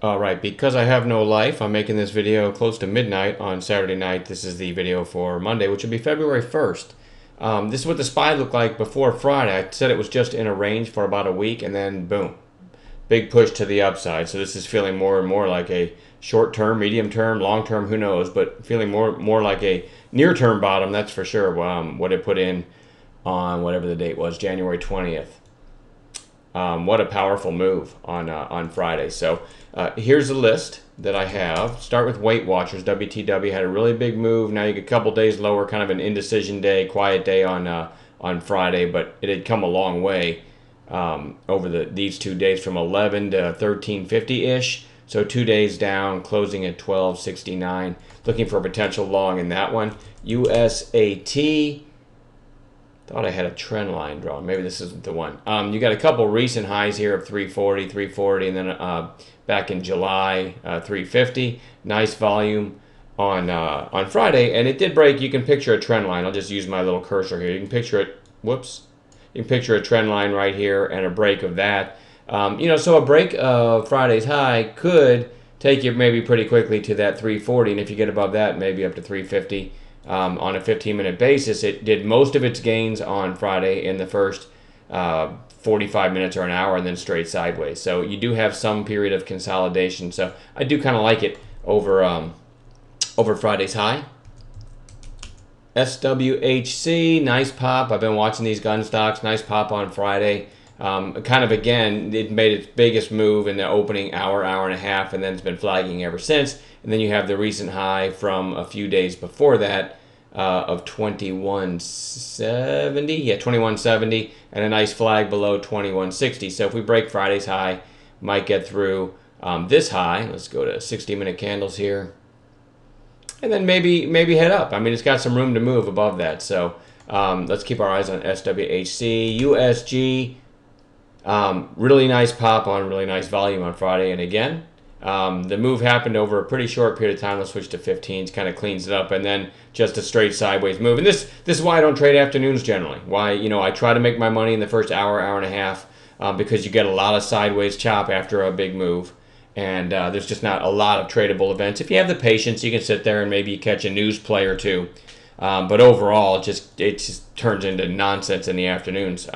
All right, because I have no life, I'm making this video close to midnight on Saturday night. This is the video for Monday, which will be February 1st. This is what the SPY looked like before Friday. I said it was just in a range for about a week, and then boom, big push to the upside. So this is feeling more and more like a short-term, medium-term, long-term, who knows, but feeling more like a near-term bottom, that's for sure. What it put in on whatever the date was, January 20th. What a powerful move on Friday. So here's a list that I have. Start with Weight Watchers. WTW had a really big move. Now you get a couple days lower, kind of an indecision day, quiet day on Friday, but it had come a long way over these 2 days from 11 to 1350-ish. So 2 days down, closing at 1269. Looking for a potential long in that one. USAT. Thought I had a trend line drawn. Maybe this isn't the one. You got a couple recent highs here of 340, and then back in July, 350. Nice volume on Friday, and it did break. You can picture a trend line. I'll just use my little cursor here. You can picture it. Whoops. You can picture a trend line right here and a break of that. So a break of Friday's high could take you maybe pretty quickly to that 340, and if you get above that, maybe up to 350. On a 15-minute basis. It did most of its gains on Friday in the first 45 minutes or an hour, and then straight sideways. So you do have some period of consolidation. So I do kind of like it over Friday's high. SWHC, nice pop. I've been watching these gun stocks. Nice pop on Friday. Kind of, again, it made its biggest move in the opening hour and a half, and then it's been flagging ever since. And then you have the recent high from a few days before that of 2170. Yeah, 2170, and a nice flag below 2160. So if we break Friday's high, might get through this high. Let's go to 60-minute candles here. And then maybe head up. I mean, it's got some room to move above that. So let's keep our eyes on SWHC. USG. Really nice pop on really nice volume on Friday, and again, the move happened over a pretty short period of time. Let's switch to 15s, kind of cleans it up, and then just a straight sideways move. And this is why I don't trade afternoons generally. Why, I try to make my money in the first hour and a half because you get a lot of sideways chop after a big move, and there's just not a lot of tradable events. If you have the patience, you can sit there and maybe catch a news play or two, but overall, it just turns into nonsense in the afternoons.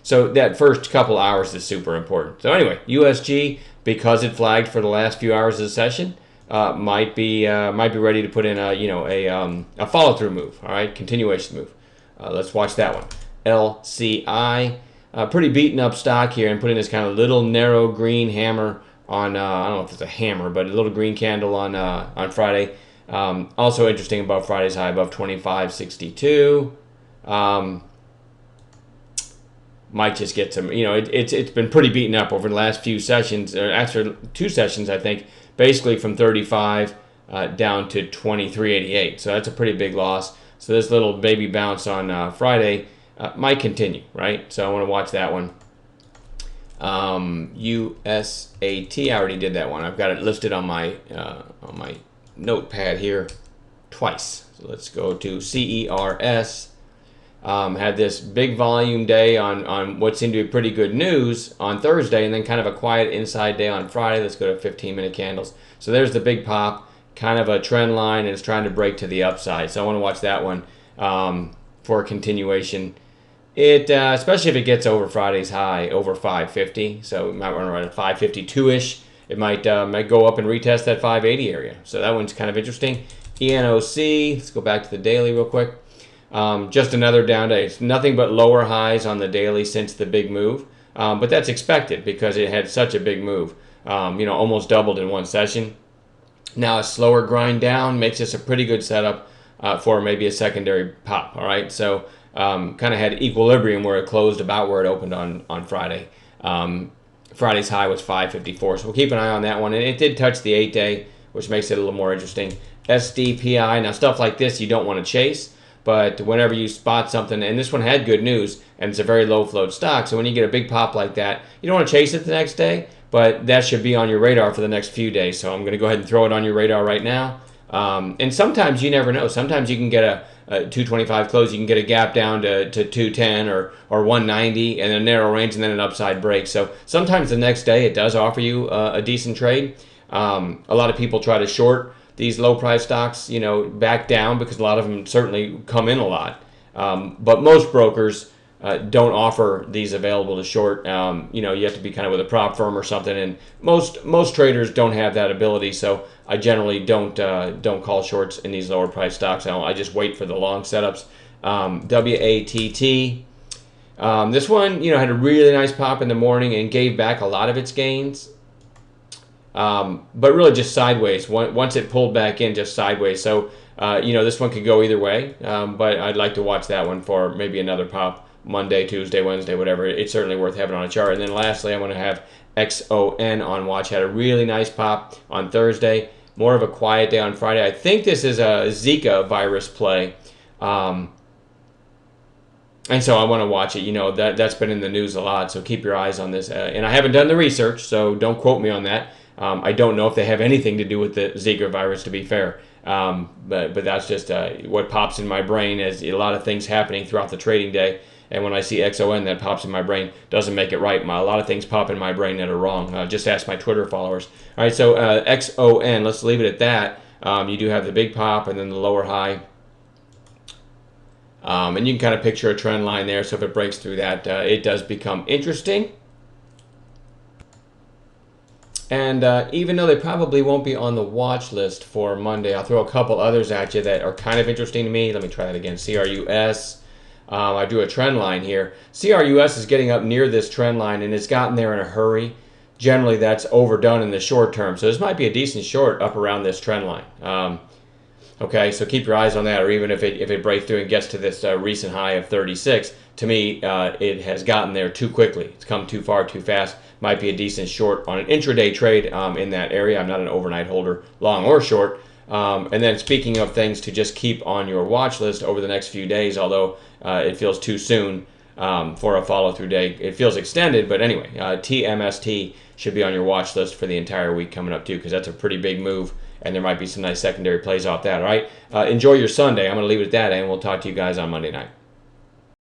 So that first couple hours is super important. So anyway, USG, because it flagged for the last few hours of the session, might be ready to put in a follow through move. All right, continuation move. Let's watch that one. LCI, pretty beaten up stock here, and putting this kind of little narrow green hammer on. I don't know if it's a hammer, but a little green candle on Friday. Also interesting about Friday's high above 2562. Might just get some, it's been pretty beaten up over the last few sessions, or after 2 sessions, I think, basically from 35 down to 2388. So that's a pretty big loss. So this little baby bounce on Friday might continue, right? So I want to watch that one. USAT, I already did that one. I've got it listed on my notepad here twice. So let's go to CERS. Had this big volume day on what seemed to be pretty good news on Thursday, and then kind of a quiet inside day on Friday. Let's go to 15-minute candles. So there's the big pop, kind of a trend line, and it's trying to break to the upside. So I want to watch that one for a continuation. Especially if it gets over Friday's high, over 550. So it might run around 552-ish. It might go up and retest that 580 area. So that one's kind of interesting. ENOC, let's go back to the daily real quick. Just another down day. It's nothing but lower highs on the daily since the big move. But that's expected because it had such a big move. Almost doubled in one session. Now a slower grind down makes this a pretty good setup for maybe a secondary pop. All right, so kind of had equilibrium where it closed about where it opened on Friday. Friday's high was 554, so we'll keep an eye on that one. And it did touch the 8-day, which makes it a little more interesting. SDPI, now stuff like this you don't want to chase. But whenever you spot something, and this one had good news, and it's a very low float stock, so when you get a big pop like that, you don't want to chase it the next day, but that should be on your radar for the next few days. So I'm going to go ahead and throw it on your radar right now. And sometimes you never know. Sometimes you can get 225 close, you can get a gap down to 210 or 190 and a narrow range and then an upside break. So sometimes the next day it does offer you a decent trade. A lot of people try to short these low price stocks, back down because a lot of them certainly come in a lot. But most brokers don't offer these available to short. You have to be kind of with a prop firm or something, and most traders don't have that ability. So I generally don't call shorts in these lower price stocks. I just wait for the long setups. WATT. This one, had a really nice pop in the morning and gave back a lot of its gains. But really just sideways. Once it pulled back in, just sideways. So, this one could go either way. But I'd like to watch that one for maybe another pop Monday, Tuesday, Wednesday, whatever. It's certainly worth having on a chart. And then lastly, I'm going to have XON on watch. Had a really nice pop on Thursday. More of a quiet day on Friday. I think this is a Zika virus play. And so I want to watch it. That's been in the news a lot. So keep your eyes on this. And I haven't done the research, so don't quote me on that. I don't know if they have anything to do with the Zika virus, to be fair. But that's just what pops in my brain as a lot of things happening throughout the trading day. And when I see XON, that pops in my brain. Doesn't make it right. A lot of things pop in my brain that are wrong. Just ask my Twitter followers. All right, so XON, let's leave it at that. You do have the big pop and then the lower high. And you can kind of picture a trend line there. So if it breaks through that, it does become interesting. And even though they probably won't be on the watch list for Monday, I'll throw a couple others at you that are kind of interesting to me. Let me try that again. CRUS. I drew a trend line here. CRUS is getting up near this trend line, and it's gotten there in a hurry. Generally, that's overdone in the short term. So this might be a decent short up around this trend line. Okay, so keep your eyes on that, or even if it breaks through and gets to this recent high of 36, to me, it has gotten there too quickly. It's come too far, too fast. Might be a decent short on an intraday trade in that area. I'm not an overnight holder, long or short. And then speaking of things to just keep on your watch list over the next few days, although it feels too soon for a follow-through day. It feels extended, but anyway, TMST should be on your watch list for the entire week coming up too, because that's a pretty big move, and there might be some nice secondary plays off that. All right, enjoy your Sunday. I'm going to leave it at that, and we'll talk to you guys on Monday night.